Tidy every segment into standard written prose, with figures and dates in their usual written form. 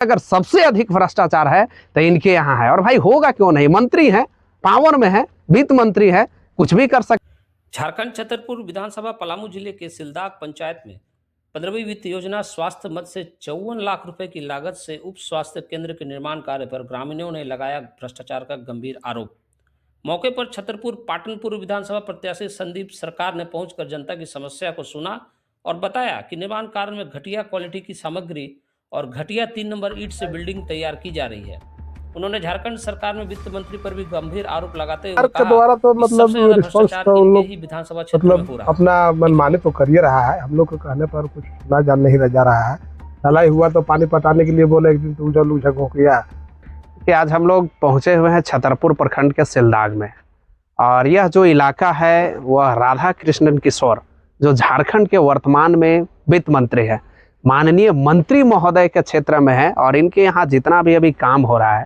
अगर सबसे अधिक भ्रष्टाचार है तो इनके यहाँ है। और भाई होगा क्यों नहीं, मंत्री है, पावर में है, वित्त मंत्री है, कुछ भी कर सकते। झारखंड छतरपुर विधानसभा पलामू जिले के सिलदाग पंचायत में 15वीं वित्त योजना स्वास्थ्य मद से 54 लाख रुपए की लागत से उप स्वास्थ्य केंद्र के निर्माण कार्य पर ग्रामीणों ने लगाया भ्रष्टाचार का गंभीर आरोप। मौके पर छतरपुर पाटन पूर्व विधानसभा प्रत्याशी संदीप सरकार ने पहुंचकर जनता की समस्या को सुना और बताया कि निर्माण कार्य में घटिया क्वालिटी की सामग्री और घटिया 3 नंबर ईंट से बिल्डिंग तैयार की जा रही है। उन्होंने झारखंड सरकार में वित्त मंत्री पर भी गंभीर आरोप लगाते हुए कहा द्वारा तो मतलब रिस्पॉन्स तो उन लोग विधानसभा क्षेत्र में हो रहा है। अपना मनमाने तो कर ही रहा है, हम लोग के कहने पर कुछ ना जान नहीं जा रहा है। ढलाई हुआ तो पानी पटाने के लिए बोले, एक दिन तो जो लोग झगड़ो किया कि आज हम लोग पहुंचे हुए हैं छतरपुर प्रखंड के सिलदाग में, और यह जो इलाका है वह राधा कृष्णन किशोर जो झारखंड के वर्तमान में वित्त मंत्री है, माननीय मंत्री महोदय के क्षेत्र में है। और इनके यहाँ जितना भी अभी काम हो रहा है,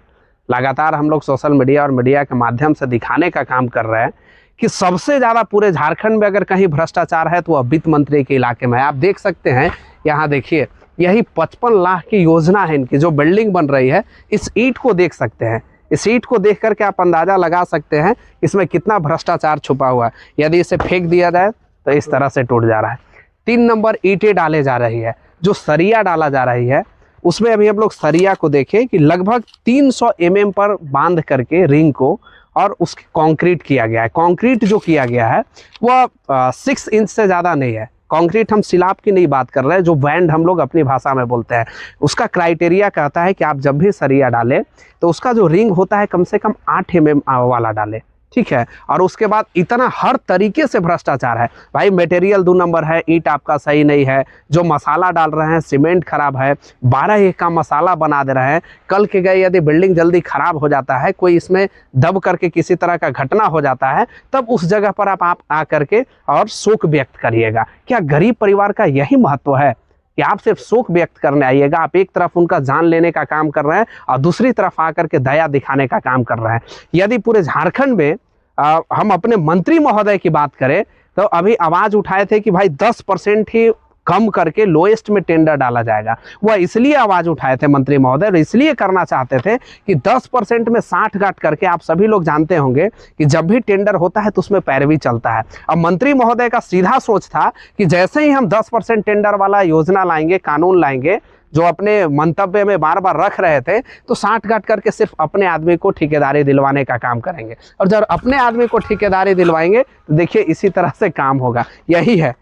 लगातार हम लोग सोशल मीडिया और मीडिया के माध्यम से दिखाने का काम कर रहे हैं कि सबसे ज़्यादा पूरे झारखंड में अगर कहीं भ्रष्टाचार है तो वह वित्त मंत्री के इलाके में है। आप देख सकते हैं, यहाँ देखिए, यही 55 लाख की योजना है इनकी, जो बिल्डिंग बन रही है। इस ईंट को देख सकते हैं, इस ईंट को देख करके आप अंदाज़ा लगा सकते हैं इसमें कितना भ्रष्टाचार छुपा हुआ है। यदि इसे फेंक दिया जाए तो इस तरह से टूट जा रहा है। 3 नंबर ईंटें डाले जा रही है, जो सरिया डाला जा रही है उसमें अभी हम लोग सरिया को देखें कि लगभग 300 mm पर बांध करके रिंग को और उसकी कंक्रीट किया गया है। कंक्रीट जो किया गया है वह 6 इंच से ज़्यादा नहीं है। कंक्रीट हम सिलाब की नहीं बात कर रहे हैं, जो बैंड हम लोग अपनी भाषा में बोलते हैं। उसका क्राइटेरिया कहता है कि आप जब भी सरिया डालें तो उसका जो रिंग होता है कम से कम 8 mm वाला डालें, ठीक है। और उसके बाद इतना हर तरीके से भ्रष्टाचार है भाई। मटेरियल 2 नंबर है, ईंट आपका सही नहीं है, जो मसाला डाल रहे हैं सीमेंट खराब है, 12 एक का मसाला बना दे रहे हैं। कल के गए यदि बिल्डिंग जल्दी खराब हो जाता है, कोई इसमें दब करके किसी तरह का घटना हो जाता है, तब उस जगह पर आप आ करके और शोक व्यक्त करिएगा। क्या गरीब परिवार का यही महत्व है कि आप सिर्फ शोक व्यक्त करने आइएगा? आप एक तरफ उनका जान लेने का काम कर रहे हैं और दूसरी तरफ आकर के दया दिखाने का काम कर रहे हैं। यदि पूरे झारखंड में हम अपने मंत्री महोदय की बात करें तो अभी आवाज उठाए थे कि भाई 10% ही कम करके लोएस्ट में टेंडर डाला जाएगा। वह इसलिए आवाज उठाए थे मंत्री महोदय, और इसलिए करना चाहते थे कि 10% में 60 गांठ करके, आप सभी लोग जानते होंगे कि जब भी टेंडर होता है तो उसमें पैरवी चलता है। अब मंत्री महोदय का सीधा सोच था कि जैसे ही हम 10% टेंडर वाला योजना लाएंगे, कानून लाएंगे, जो अपने मंतव्य में बार बार रख रहे थे, तो 60 गांठ करके सिर्फ अपने आदमी को ठेकेदारी दिलवाने का काम करेंगे। और जब अपने आदमी को ठेकेदारी दिलवाएंगे तो देखिए इसी तरह से काम होगा। यही है,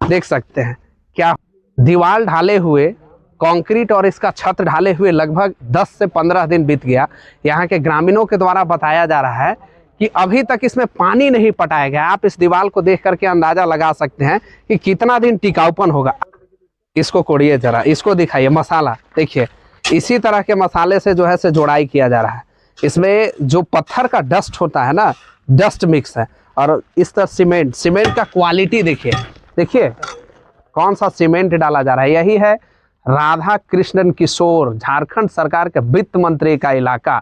देख सकते हैं क्या दीवार ढाले हुए, कंक्रीट और इसका छत ढाले हुए लगभग 10 से 15 दिन बीत गया। यहाँ के ग्रामीणों के द्वारा बताया जा रहा है कि अभी तक इसमें पानी नहीं पटाया गया। आप इस दीवार को देख करके अंदाजा लगा सकते हैं कि कितना दिन टिकाऊपन होगा। इसको कोड़िए जरा, इसको दिखाइए, मसाला देखिए, इसी तरह के मसाले से जो है से जोड़ाई किया जा रहा है। इसमें जो पत्थर का डस्ट होता है ना, डस्ट मिक्स है। और इस तरह सीमेंट का क्वालिटी देखिए, देखिए कौन सा सीमेंट डाला जा रहा है। यही है राधा कृष्णन किशोर, झारखंड सरकार के वित्त मंत्री का इलाका,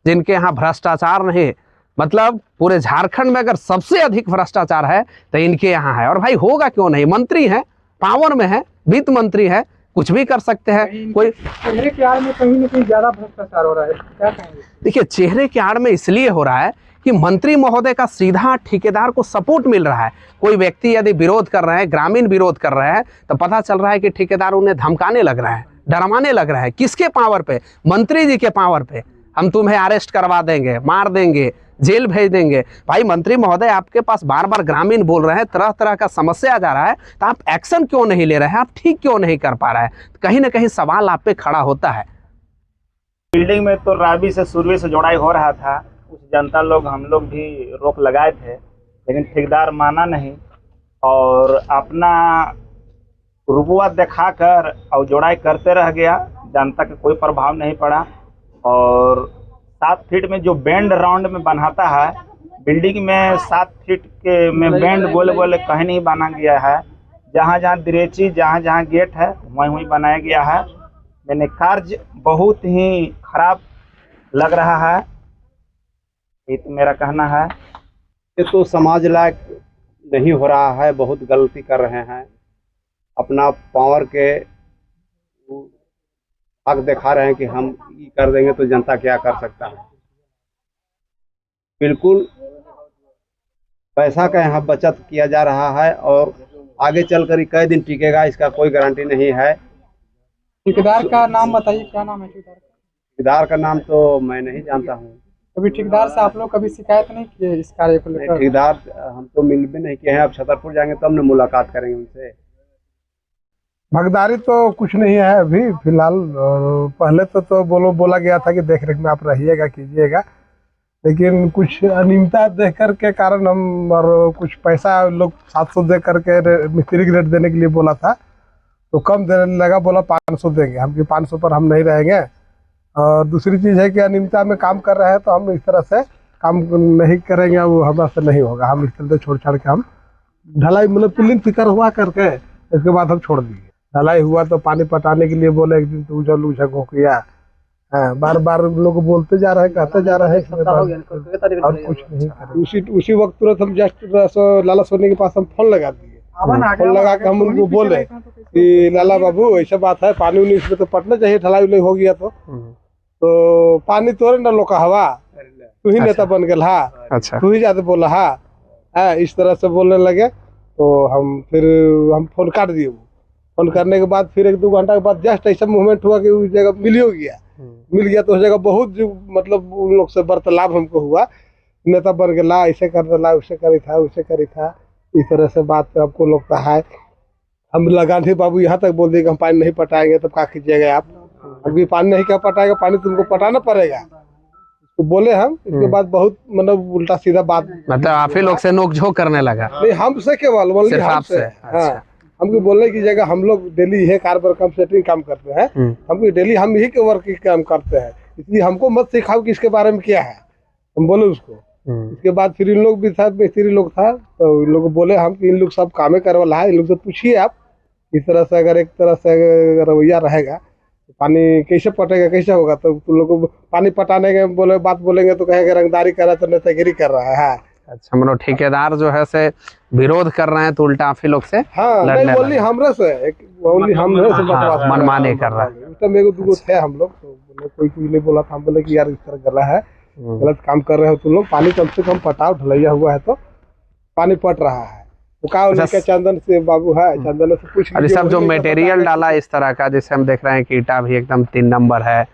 जिनके यहाँ भ्रष्टाचार नहीं, मतलब पूरे झारखंड में अगर सबसे अधिक भ्रष्टाचार है तो इनके यहाँ है। और भाई होगा क्यों नहीं, मंत्री है, पावर में है, वित्त मंत्री है, कुछ भी कर सकते हैं। कोई चेहरे की आड़ में कहीं ना कहीं ज्यादा भ्रष्टाचार हो रहा है, क्या कहेंगे? देखिए, चेहरे की आड़ में इसलिए हो रहा है कि मंत्री महोदय का सीधा ठेकेदार को सपोर्ट मिल रहा है। कोई व्यक्ति यदि विरोध कर रहे हैं, ग्रामीण विरोध कर रहे हैं, तो पता चल रहा है कि ठेकेदार उन्हें धमकाने लग रहा है, डरवाने लग रहा है। किसके पावर पे? मंत्री जी के पावर पे। हम तुम्हें अरेस्ट करवा देंगे, मार देंगे, जेल भेज देंगे। भाई मंत्री महोदय, आपके पास बार बार ग्रामीण बोल रहे हैं, तरह तरह का समस्या आ जा रहा है, तो आप एक्शन क्यों नहीं ले रहे हैं? आप ठीक क्यों नहीं कर पा रहे हैं? कहीं ना कहीं सवाल आप पे खड़ा होता है। बिल्डिंग में तो राबी से शुरू से जोड़ाई हो रहा था, कुछ जनता लोग, हम लोग भी रोक लगाए थे, लेकिन ठेकेदार माना नहीं और अपना रुपया दिखाकर और जोड़ाई करते रह गया। जनता का कोई प्रभाव नहीं पड़ा। और 7 फीट में जो बैंड राउंड में बनाता है, बिल्डिंग में 7 फीट के में बैंड गोल गोल कहीं नहीं बना गया है। जहाँ जहाँ दरेची, जहाँ जहाँ गेट है, वहीं वहीं बनाया गया है। मैंने कार्य बहुत ही खराब लग रहा है, ये तो मेरा कहना है। ये तो समाज लायक नहीं हो रहा है, बहुत गलती कर रहे हैं। अपना पावर के हक दिखा रहे हैं कि हम ये कर देंगे तो जनता क्या कर सकता है। बिल्कुल पैसा का यहाँ बचत किया जा रहा है और आगे चलकर कई दिन टिकेगा इसका कोई गारंटी नहीं है। ठेकेदार का नाम बताइए, क्या नाम है ठेकेदार का? ठेकेदार का नाम तो मैं नहीं जानता हूँ। कभी ठेकेदार से आप लोग कभी शिकायत नहीं किए इस कार्य को लेकर? ठेकेदार हम तो मिल भी नहीं किए हैं। अब छतरपुर जाएंगे तब न मुलाकात करेंगे उनसे। भागीदारी तो कुछ नहीं है अभी फिलहाल। और पहले तो बोला गया था कि देख रेख में आप रहिएगा कीजिएगा, लेकिन कुछ अनियमितता देख कर के कारण हम और कुछ पैसा लोग 700 दे करके मिस्त्री की रेट देने के लिए बोला था, तो कम देने लगा, बोला 500 देंगे हम, कि 500 पर हम नहीं रहेंगे। और दूसरी चीज़ है कि अनियमितता में काम कर रहे हैं तो हम इस तरह से काम नहीं करेंगे, वो हमारा से नहीं होगा। हम इस तरह से छोड़ छाड़ के हम ढलाई मतलब पिलिंग फिकर हुआ करके इसके बाद हम छोड़ दिए। ढलाई हुआ तो पानी पटाने के लिए बोले एक दिन तो उजल उछक किया। हाँ, बार बार लोग बोलते जा रहे हैं, कहते जा रहे हैं और कुछ नहीं करे। उसी वक्त तुरंत हम जस्ट लाला सोनी के पास हम फोन लगा दिए। फोन लगा के हम उनको बोले कि लाला बाबू ऐसा बात है, पानी उनी इसमें तो पटना चाहिए, ढलाई उलाई हो गया तो पानी तोड़े ना लोग हवा, तू ही नेता बन गया। हाँ अच्छा, तू ही ज्यादा बोला। हाँ इस तरह से बोलने लगे तो हम फोन काट दिए। फोन करने के बाद फिर 1-2 घंटा के बाद जस्ट ऐसा मूवमेंट हुआ कि उस जगह मिल गया तो उस जगह बहुत जो मतलब उन लोग से वार्तालाप हमको हुआ, नेता बन गया, ऐसे कर दिला, वैसे करी था, वैसे करी था, इस तरह से बात आपको लगता है। हम गांधी बाबू यहाँ तक बोल दिए कि हम पानी नहीं पटाएंगे, तब क्या कीजिएगा आप? अभी पानी नहीं क्या पटाएगा, पानी तुमको पटाना पड़ेगा, तो बोले हम। इसके बाद बहुत मतलब उल्टा सीधा बात, मतलब आप ही लोग से नोकझोंक करने लगा? नहीं हमसे केवल बोल आपसे। हाँ हमको बोलने की जगह हम लोग डेली यही कारबर कम सेटिंग काम करते हैं, हमको डेली हम यही के वर्क काम करते हैं, इसलिए हमको मत सिखाओ कि इसके बारे में क्या है, हम बोले उसको। इसके बाद फिर इन लोग भी था, मिस्त्री लोग था, तो इन लोग बोले हम कि इन लोग सब कामे करे वाला है, इन लोग से पूछिए आप। इस तरह से अगर एक तरह से रवैया रहेगा तो पानी कैसे पटेगा, कैसे होगा? तो तुम लोग को पानी पटाने के बोले बात बोलेंगे तो कहेगा रंगदारी कर रहा है, तो नेतागिरी कर रहा है। अच्छा, मतलब ठेकेदार जो है से विरोध कर रहे हैं तो उल्टा आप ही लोग से हाँ नहीं बोली हमरे से, ओनली हमरे से बकवास मनमानी कर रहा है। तो मेरे को थे हम लोग, तो बोले कोई कुछ नहीं बोला था। हम बोले कि यार इस तरह कर रहा है, गलत काम कर रहे हो तुम लोग, पानी कम से कम पटाओ, ढलैया हुआ है तो पानी पट रहा है। वो कहा चंदन से बाबू है, चंदन से पूछ। अरे सब जो मटेरियल डाला इस तरह का, जैसे हम देख रहे हैं कि ईटा भी एकदम 3 नंबर है,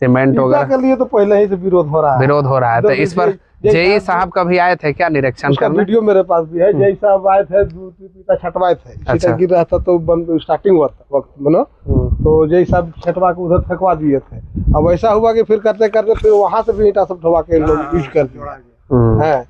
सीमेंट वगैरह के लिए तो पहले ही से विरोध हो रहा है। तो इस पर जेई साहब कभी आए थे क्या निरीक्षण करने? वीडियो मेरे पास भी है। जेई साहब आए थे, 2-3 ईटा छटवाए थे। अच्छा। गिर रहा था तो बंद स्टार्टिंग वक्त में तो जेई साहब छटवा के उधर फेंकवा दिए थे। अब ऐसा हुआ कि फिर करते करते फिर वहां से भी ईटा सब ढवा के लोग यूज कर दिए।